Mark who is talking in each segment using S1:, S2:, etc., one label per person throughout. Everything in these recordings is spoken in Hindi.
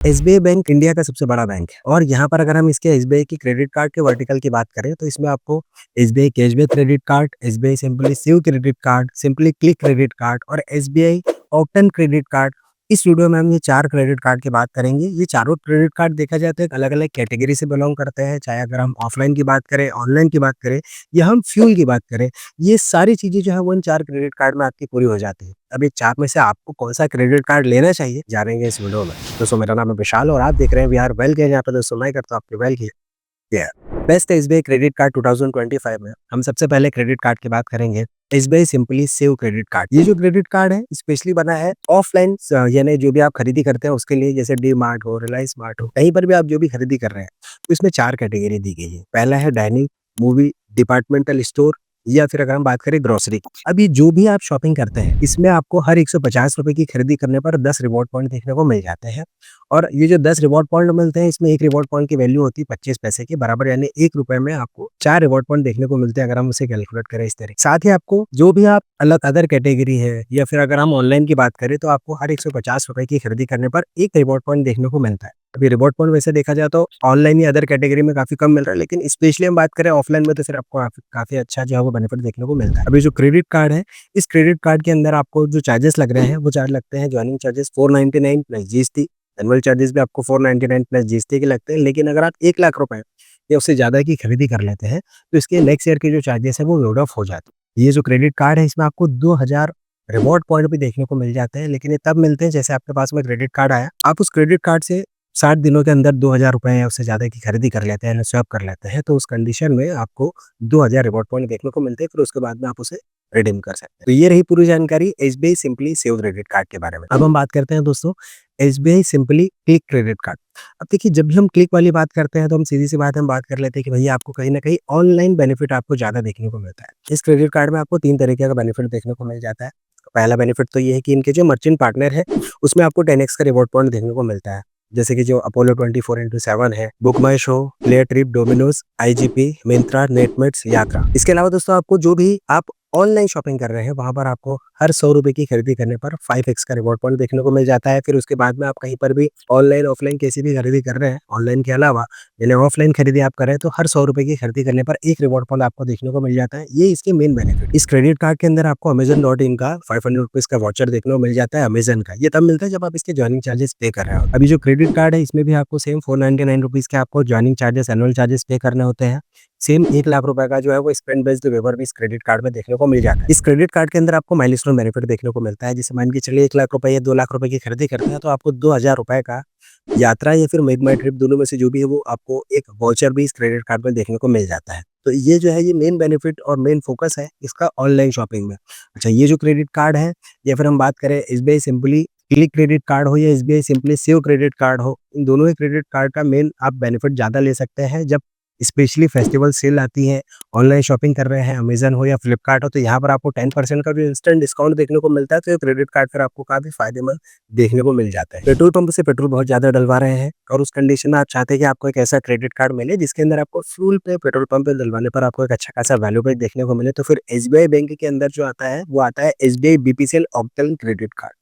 S1: एसबीआई बैंक इंडिया का सबसे बड़ा बैंक है और यहाँ पर अगर हम इसके एसबीआई की क्रेडिट कार्ड के वर्टिकल की बात करें तो इसमें आपको SBI cashback credit card, SBI simply save credit card, simply click credit card और एसबीआई ऑप्टन क्रेडिट कार्ड। इस वीडियो में हम ये 4 क्रेडिट कार्ड की बात करेंगे। ये चारों क्रेडिट कार्ड देखा जाए तो एक अलग-अलग कैटेगरी से बिलॉन्ग करते हैं, चाहे अगर हम ऑफलाइन की बात करें, ऑनलाइन की बात करें या हम फ्यूल की बात करें। ये सारी चीज़ें जो है वो इन 4 क्रेडिट कार्ड में आपकी पूरी हो जाती है। अब ये 4 में से आपको कौन-सा क्रेडिट कार्ड लेना चाहिए, जानेंगे इस वीडियो में। दोस्तों मेरा नाम है विशाल और आप देख रहे हैं बिहार वेल गेयर। यहाँ पे दोस्तों मैं करता हूँ आपकी well gear. Best SBI credit card 2025 में हम सबसे पहले क्रेडिट कार्ड की बात करेंगे। SBI simply save credit card. ये जो क्रेडिट कार्ड है स्पेशली बना है ऑफलाइन यानी जो भी आप खरीदी करते हैं उसके लिए, जैसे डी मार्ट हो, रिलायंस मार्ट हो, कहीं पर भी आप जो भी खरीदी कर रहे हैं तो इसमें 4 कैटेगरी दी गई है। पहला है डाइनिंग, मूवी, डिपार्टमेंटल स्टोर या फिर अगर हम बात करें ग्रोसरी। अभी जो भी आप शॉपिंग करते हैं इसमें आपको हर 150 रुपए की खरीदी करने पर 10 रिवॉर्ड पॉइंट देखने को मिल जाते हैं। और ये जो 10 रिवॉर्ड पॉइंट मिलते हैं इसमें एक रिवॉर्ड पॉइंट की वैल्यू होती है 25 पैसे के बराबर, यानी 1 रुपए में आपको 4 रिवॉर्ड पॉइंट देखने को मिलते हैं अगर हम उसे कैलकुलेट करें इस तरीके। साथ ही आपको जो भी आप अलग अदर कैटेगरी है या फिर अगर हम ऑनलाइन की बात करें तो आपको हर 150 रुपए की खरीदी करने पर एक रिवॉर्ड पॉइंट देखने को मिलता है। अभी रिवॉर्ड पॉइंट वैसे देखा जाए तो ऑनलाइन या अदर कैटेगरी में काफी कम मिल रहा है, लेकिन स्पेशली हम बात करें ऑफलाइन में तो फिर आपको काफी अच्छा जो है वो बेनिफिट देखने को मिलता है। अभी जो क्रेडिट कार्ड है, इस क्रेडिट कार्ड के अंदर आपको जो चार्जेस लग रहे हैं वो चार्ज लगते हैं joining charges 499 plus GST. Annual charges भी आपको 499 प्लस जीएसटी के लगते हैं। लेकिन अगर आप 1 लाख रुपए या उससे ज्यादा की खरीदी कर लेते हैं तो इसके नेक्स्ट ईयर के जो चार्जेस है वो वेवड ऑफ हो जाते हैं। ये जो क्रेडिट कार्ड है इसमें आपको 2000 रिवॉर्ड पॉइंट भी देखने को मिल जाते हैं, लेकिन ये तब मिलते हैं जैसे आपके पास में क्रेडिट कार्ड आया, आप उस क्रेडिट कार्ड से 60 दिनों के अंदर 2000 रुपए या उससे ज़्यादा की खरीदी कर लेते हैं, स्वैप कर लेते हैं, तो उस कंडीशन में आपको 2000 रिवॉर्ड पॉइंट देखने को मिलते हैं। फिर उसके बाद में आप उसे रिडीम कर सकते हैं। तो ये रही पूरी जानकारी SBI simply save credit card के बारे में। अब हम बात करते हैं दोस्तों SBI simply click credit card. अब देखिए जब भी हम क्लिक वाली बात करते हैं तो हम सीधी सी बात हम बात कर लेते हैं कि भैया आपको कहीं ना कहीं ऑनलाइन बेनिफिट आपको ज़्यादा देखने को मिलता है। इस क्रेडिट कार्ड में आपको 3 तरीके का बेनिफिट देखने को मिल जाता है। पहला बेनिफिट तो ये है कि इनके जो मर्चेंट पार्टनर है उसमें आपको 10x का रिवॉर्ड पॉइंट देखने को मिलता है, जैसे कि जो अपोलो 24x7 है, book my show, play trip, Domino's, IGP, Myntra, Netmeds, Yatra. इसके अलावा दोस्तों आपको जो भी आप ऑनलाइन शॉपिंग कर रहे हैं वहां पर आपको हर 100 रुपए की खरीदी करने पर 5x का रिवॉर्ड पॉइंट देखने को मिल जाता है। फिर उसके बाद में आप कहीं पर भी ऑनलाइन ऑफलाइन कैसी भी खरीदी कर रहे हैं, ऑनलाइन के अलावा यानी ऑफलाइन खरीदी आप कर रहे हैं तो हर 100 रुपए की खरीदी करने पर एक रिवॉर्ड पॉइंट आपको देखने को मिल जाता है। ये इसके मेन बेनिफिट। इस क्रेडिट कार्ड के अंदर आपको Amazon.in का 500 रुपीज का वाउचर देखने को मिल जाता है अमेजन का। ये तब मिलता है जब आप इसके ज्वाइनिंग चार्जेस पे कर रहे हो। अभी जो क्रेडिट कार्ड है इसमें भी आपको सेम 499 रुपीज के आपको ज्वाइनिंग चार्जेस, एनुअल चार्जेस पे करने होते हैं। सेम 1 लाख रुपए का जो है वो स्पेंड बेस्ड वेवर भी इस क्रेडिट कार्ड में देखने को मिल जाता है। इस क्रेडिट कार्ड के अंदर आपको माइलस्टोन बेनिफिट देखने को मिलता है। जैसे मान के चलिए 1 लाख रुपए या 2 लाख रुपए की खरीदी करते हैं तो आपको 2000 रुपए का यात्रा या फिर मेक माई ट्रिप, दोनों में से जो भी है वो आपको एक वाउचर भी इस क्रेडिट कार्ड में देखने को मिल जाता है। तो ये जो है ये मेन बेनिफिट और मेन फोकस है इसका ऑनलाइन शॉपिंग में। अच्छा, ये जो क्रेडिट कार्ड है या फिर हम बात करें SBI simply click credit card हो या SBI simply save credit card हो, इन दोनों ही क्रेडिट कार्ड का मेन आप बेनिफिट ज़्यादा ले सकते हैं जब स्पेशली फेस्टिवल सेल आती है। ऑनलाइन शॉपिंग कर रहे हैं, अमेजन हो या फ्लिपकार्ट हो, तो यहाँ पर आपको 10% का जो इंस्टेंट डिस्काउंट देखने को मिलता है, तो ये क्रेडिट कार्ड फिर आपको काफी फायदेमंद देखने को मिल जाता है। पेट्रोल पंप से पेट्रोल बहुत ज्यादा डलवा रहे हैं और उस कंडीशन में आप चाहते हैं कि आपको एक ऐसा क्रेडिट कार्ड मिले जिसके अंदर आपको फ्यूल पे पेट्रोल पंप पे डलवाने पर आपको एक अच्छा खासा वैल्यू बैक देखने को मिले, तो फिर एसबीआई बैंक के अंदर जो आता है वो आता है SBI BPCL octal credit card.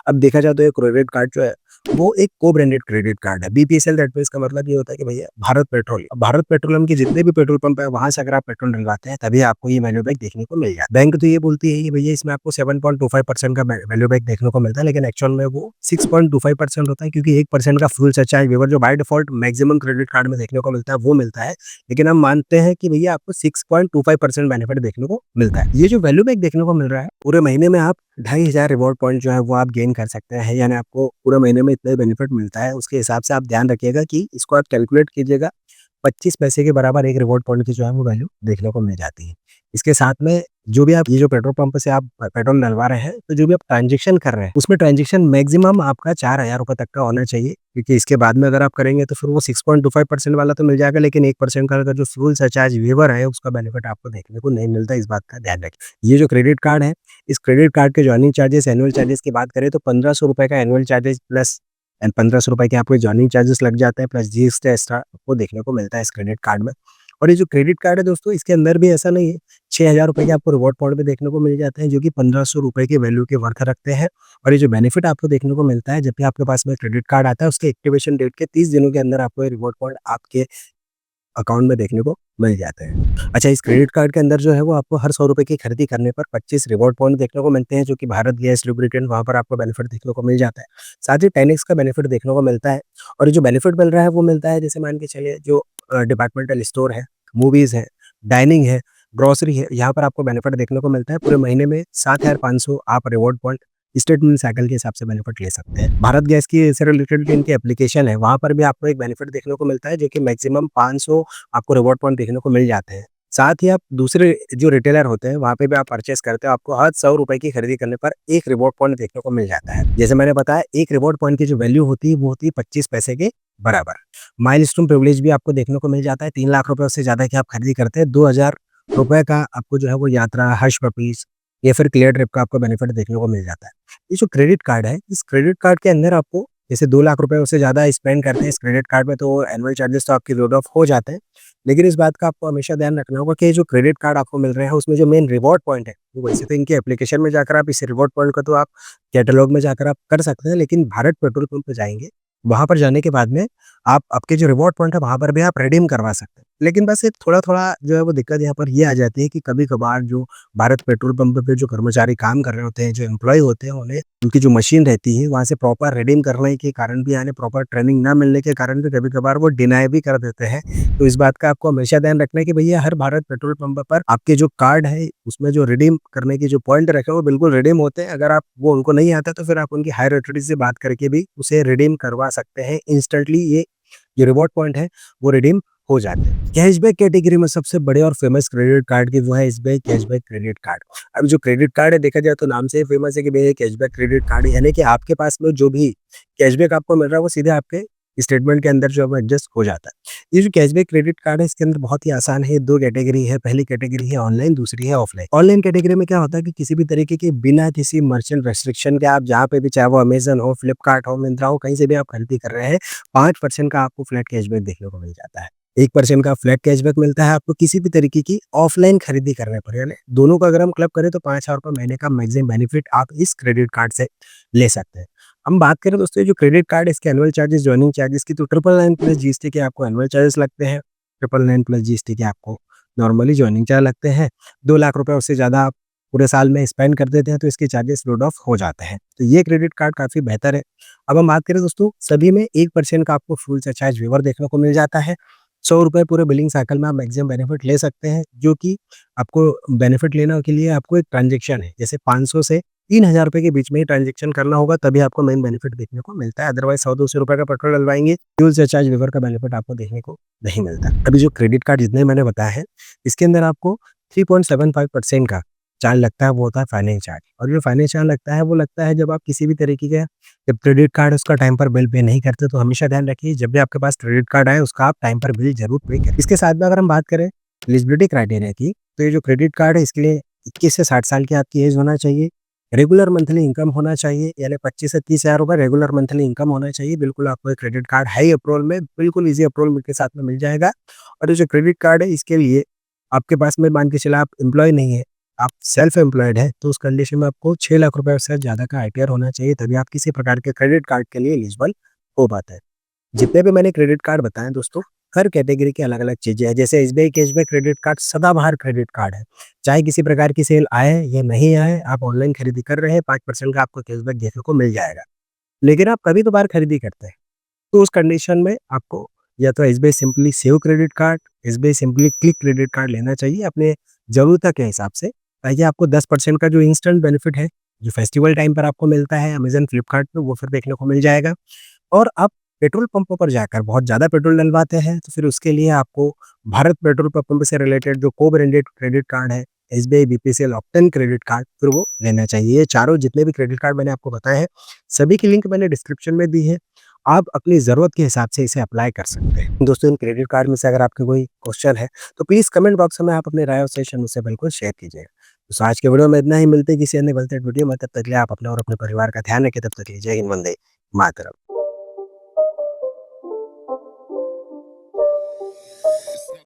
S1: अब देखा जाए तो ये क्रेडिट कार्ड जो है वो एक को ब्रांडेड क्रेडिट कार्ड है। बीपीएसएल दैट मींस का मतलब ये होता है कि भैया भारत पेट्रोलियम, भारत पेट्रोलियम के जितने भी पेट्रोल पंप है वहां से अगर आप पेट्रोल डलवाते हैं तभी आपको ये वैल्यू बैक देखने को मिल जाता है। बैंक तो ये बोलती है कि भैया इसमें आपको 7.25% का वैल्यू बैक देखने को मिलता है, लेकिन एक्चुअल में वो 6.25% होता है, क्योंकि 1% का फ्यूल सरचार्ज वेवर जो by default maximum credit card में देखने को मिलता है वो मिलता है। लेकिन हम मानते हैं कि भैया आपको 6.25% बेनिफिट देखने को मिलता है। ये जो वैल्यू बैक देखने को मिल रहा है पूरे महीने में आप 2500 रिवॉर्ड पॉइंट जो है वो आप गेन कर सकते हैं, यानी आपको पूरे महीने में इतना बेनिफिट मिलता है। उसके हिसाब से आप ध्यान रखिएगा कि इसको आप कैलकुलेट कीजिएगा, 25 पैसे के बराबर एक रिवॉर्ड पॉइंट की जो है वो वैल्यू देखने को मिल जाती है। इसके साथ में जो भी आप ये जो पेट्रोल पंप से आप पेट्रोल डलवा रहे हैं तो जो भी आप ट्रांजेक्शन कर रहे हैं उसमें ट्रांजेक्शन मैक्सिमम आपका 4000 रुपए तक का होना चाहिए, क्योंकि इसके बाद में अगर आप करेंगे तो फिर वो 6.25% वाला तो मिल जाएगा, लेकिन 1% का अगर जो फ्यूल सरचार्ज वेवर है उसका बेनिफिट आपको देखने को नहीं मिलता। इस बात का ध्यान रखें। ये जो क्रेडिट कार्ड है इस क्रेडिट कार्ड के ज्वाइनिंग चार्जेस, एनुअल चार्जेस की बात करें तो 1500 रुपए का एनुअल चार्जेस प्लस 1500 रुपए के आपको ज्वाइनिंग चार्जेस लग जाते हैं, प्लस जीएसटी एक्स्ट्रा आपको देखने को मिलता है इस क्रेडिट कार्ड में। और ये जो क्रेडिट कार्ड है दोस्तों, इसके अंदर भी ऐसा नहीं है, 6,000 रुपए के आपको रिवॉर्ड पॉइंट भी देखने को मिल जाते हैं, जो कि 1,500 रुपए के वैल्यू के वर्थ रखते हैं। और ये जो बेनिफिट आपको देखने को मिलता है, जब भी आपके पास में क्रेडिट कार्ड आता है, उसके एक्टिवेशन डेट के 30 दिनों के अंदर आपको ये रिवॉर्ड पॉइंट आपके अकाउंट में देखने को मिल जाते हैं। अच्छा, इस क्रेडिट कार्ड के अंदर जो है वो आपको हर 100 रुपए की खरीदी करने पर 25 रिवॉर्ड पॉइंट देखने को मिलते हैं, जो कि भारत गैस लुब्रिकेंट, वहाँ पर आपको बेनिफिट देखने को मिल जाता है। साथ ही 10x का बेनिफिट देखने को मिलता है। और ये जो बेनिफिट मिल रहा है वो मिलता है, जैसे मान के चलिए जो डिपार्टमेंटल स्टोर है, मूवीज़ है, डाइनिंग है, ग्रोसरी है, यहाँ पर आपको बेनिफिट देखने को मिलता है। पूरे महीने में 7,500 आप रिवॉर्ड पॉइंट स्टेटमेंट साइकिल के हिसाब से बेनिफिट ले सकते हैं। भारत गैस की इससे रिलेटेड जो इनकी एप्लीकेशन है, वहाँ पर भी आपको एक बेनिफिट देखने को मिलता है, जो कि मैक्सिमम 500 आपको रिवॉर्ड पॉइंट देखने को मिल जाते हैं। साथ ही आप दूसरे जो रिटेलर होते हैं, वहाँ पे भी आप परचेज़ करते हो, आपको हर 100 रुपए की खरीदी करने पर 1 रिवॉर्ड पॉइंट देखने को मिल जाता है। जैसे मैंने बताया, 1 रिवॉर्ड पॉइंट की जो वैल्यू होती है, वो होती है 25 पैसे के बराबर। माइलस्टोन प्रिविलेज भी आपको देखने को मिल जाता है, 3 लाख रुपए उससे ज़्यादा की आप खरीदी करते हैं, 2,000 रुपए का आपको जो है वो यात्रा, हर्ष पपीस या फिर क्लियर ट्रिप का आपको बेनिफिट देखने को मिल जाता है। ये जो क्रेडिट कार्ड है, इस क्रेडिट कार्ड के अंदर आपको जैसे 2 लाख रुपए उससे ज़्यादा स्पेंड करते हैं इस क्रेडिट कार्ड में, तो एनुअल चार्जेस तो आपके रोड ऑफ हो जाते हैं। लेकिन इस बात का आपको हमेशा ध्यान रखना होगा कि जो क्रेडिट कार्ड आपको मिल रहे हैं, उसमें जो मेन रिवॉर्ड पॉइंट है, वो वैसे तो इनके एप्लीकेशन में जाकर आप इस रिवॉर्ड पॉइंट को तो आप कैटलॉग में जाकर आप कर सकते हैं, लेकिन भारत पेट्रोल पंप पे जाएँगे, वहाँ पर जाने के बाद में आप आपके जो रिवॉर्ड पॉइंट है, वहाँ पर भी आप रिडीम करवा सकते हैं। लेकिन बस एक थोड़ा-थोड़ा जो है वो दिक्कत यहाँ पर ये आ जाती है कि कभी-कभार जो भारत पेट्रोल पंप पे जो कर्मचारी काम कर रहे होते हैं, जो एम्प्लॉयी होते हैं, उन्हें उनकी जो मशीन रहती है, वहाँ से प्रॉपर रिडीम करने के कारण भी, यानी प्रॉपर ट्रेनिंग ना मिलने के कारण भी कभी-कभार वो डिनाय भी कर देते हैं। तो इस बात का आपको हमेशा ध्यान रखना है कि भैया हर भारत पेट्रोल पंप पर आपके जो कार्ड है, उसमें जो रिडीम करने के जो पॉइंट रखे हैं, वो बिल्कुल रिडीम होते हैं। अगर आप वो उनको नहीं आता, तो फिर आप उनकी हायर अथॉरिटी से बात करके भी उसे रिडीम करवा सकते हैं। इंस्टेंटली ये जो रिवॉर्ड पॉइंट है, वो रिडीम हो जाते हैं। कैशबैक कैटेगरी में सबसे बड़े और फेमस क्रेडिट कार्ड की वो है एसबीआई कैशबैक क्रेडिट कार्ड। अब जो क्रेडिट कार्ड है, देखा जाए तो नाम से ही फेमस है कि भैया कैशबैक क्रेडिट कार्ड, यानी कि आपके पास में जो भी कैशबैक आपको मिल रहा है, वो सीधे आपके स्टेटमेंट के अंदर जो है वो एडजस्ट हो जाता है। ये जो कैशबैक क्रेडिट कार्ड है, इसके अंदर बहुत ही आसान है, 2 कैटेगरी है। पहली कैटेगरी है ऑनलाइन, दूसरी है ऑफलाइन। ऑनलाइन कैटेगरी में क्या होता है कि किसी भी तरीके के बिना किसी मर्चेंट रेस्ट्रिक्शन के आप जहाँ पे भी, चाहे वो अमेज़न हो, फ्लिपकार्ट हो, मिंत्रा हो, कहीं से भी आप खरीदी कर रहे हैं, 5% का आपको फ्लैट कैशबैक देखने को मिल जाता है। 1% का फ्लैट कैशबैक मिलता है आपको किसी भी तरीके की ऑफलाइन खरीदी करने पर, यानी दोनों का अगर हम क्लब करें तो 5,000 रुपए महीने का मैक्सिमम बेनिफिट आप इस क्रेडिट कार्ड से ले सकते हैं। हम बात करें दोस्तों, ये जो क्रेडिट कार्ड है, इसके एनुअल चार्जेस, जॉइनिंग चार्जेस की, तो 999 प्लस जीएसटी के आपको एनुअल चार्जेस लगते हैं। 999 प्लस जीएसटी के आपको नॉर्मली जॉइनिंग चार्ज लगते हैं। 2 लाख रुपए उससे ज़्यादा आप पूरे साल में स्पेंड कर देते हैं, तो इसके चार्जेस रोड ऑफ हो जाते हैं। तो ये क्रेडिट कार्ड काफ़ी बेहतर है। अब हम बात करें दोस्तों, सभी में 1% का आपको फ्यूल सरचार्ज वेवर देखने को मिल जाता है। 100 रुपए पूरे बिलिंग साइकिल में आप मैक्सिमम बेनिफिट ले सकते हैं, जो कि आपको बेनिफिट लेने के लिए आपको एक ट्रांज़ैक्शन है, जैसे 500 से 3,000 रुपए के बीच में ही ट्रांज़ैक्शन करना होगा, तभी आपको मेन बेनिफिट देखने को मिलता है। अदरवाइज़ 100-200 रुपए का पेट्रोल डलवाएँगे, फ्यूल सरचार्ज वेवर का बेनिफिट आपको देखने को नहीं मिलता। अभी जो क्रेडिट कार्ड जितने मैंने बताया है, इसके अंदर आपको 3.75% का चार्ज लगता है, वो होता है फाइनेंस चार्ज। और जो फाइनेंस चार्ज लगता है, वो लगता है जब आप किसी भी तरीके का, जब क्रेडिट कार्ड उसका टाइम पर बिल पे नहीं करते, तो हमेशा ध्यान रखिए, जब भी आपके पास क्रेडिट कार्ड आए, उसका आप टाइम पर बिल ज़रूर पे करें। इसके साथ में अगर हम बात करें एलिजिबिलिटी क्राइटेरिया की, तो ये जो क्रेडिट कार्ड है, इसके लिए 21 से 60 साल की आपकी एज होना चाहिए। रेगुलर मंथली इनकम होना चाहिए, यानी 25 से 30,000 रुपए रेगुलर मंथली इनकम होना चाहिए। बिल्कुल आपको ये क्रेडिट कार्ड हाई अप्रूवल में, बिल्कुल ईज़ी अप्रूवल के साथ में मिल जाएगा। और ये जो क्रेडिट कार्ड है, इसके लिए आपके पास में, मान के चलिए आप एम्प्लॉयी नहीं है, आप सेल्फ एम्प्लॉयड है, तो उस कंडीशन में आपको 6 लाख रुपए से ज़्यादा का आईटीआर होना चाहिए, तभी आप किसी प्रकार के क्रेडिट कार्ड के लिए एलिजिबल हो पाते हैं। जितने भी मैंने क्रेडिट कार्ड बताए दोस्तों, हर कैटेगरी की अलग-अलग चीज़ें हैं। जैसे एसबीआई कैशबैक क्रेडिट कार्ड सदाबहार क्रेडिट कार्ड है। चाहे किसी प्रकार की सेल आए या नहीं आए, आप ऑनलाइन खरीदी कर रहे हैं, 5% का आपको कैशबैक देखने को मिल जाएगा। लेकिन आप कभी-कभार खरीदी करते हैं, तो उस कंडीशन में आपको या तो SBI simply save credit card, SBI simply click credit card लेना चाहिए अपने ज़रूरत के हिसाब से, ताकि आपको 10% का जो इंस्टेंट बेनिफिट है, जो फेस्टिवल टाइम पर आपको मिलता है अमेज़न, फ्लिपकार्ट पे, वो फिर देखने को मिल जाएगा। और आप पेट्रोल पंपों पर जाकर बहुत ज़्यादा पेट्रोल डलवाते हैं, तो फिर उसके लिए आपको भारत पेट्रोल पंप से रिलेटेड जो को-ब्रांडेड क्रेडिट कार्ड है, SBI, BPCL, octane credit card, फिर वो लेना चाहिए। ये चारों जितने भी क्रेडिट कार्ड मैंने आपको बताए हैं, सभी की लिंक मैंने डिस्क्रिप्शन में दी है। आप अपनी ज़रूरत के हिसाब से इसे अप्लाई कर सकते हैं। दोस्तों, इन क्रेडिट कार्ड में से अगर आपके कोई क्वेश्चन है, तो प्लीज़ कमेंट बॉक्स में आप अपने राय और सजेशन मुझसे बिल्कुल शेयर कीजिएगा। तो आज के वीडियो में इतना ही, मिलते हैं किसी अन्य वीडियो में, तब तक के लिए आप अपना और अपने परिवार का ध्यान रखें। तब तक के लिए जय हिंद, वंदे मातरम।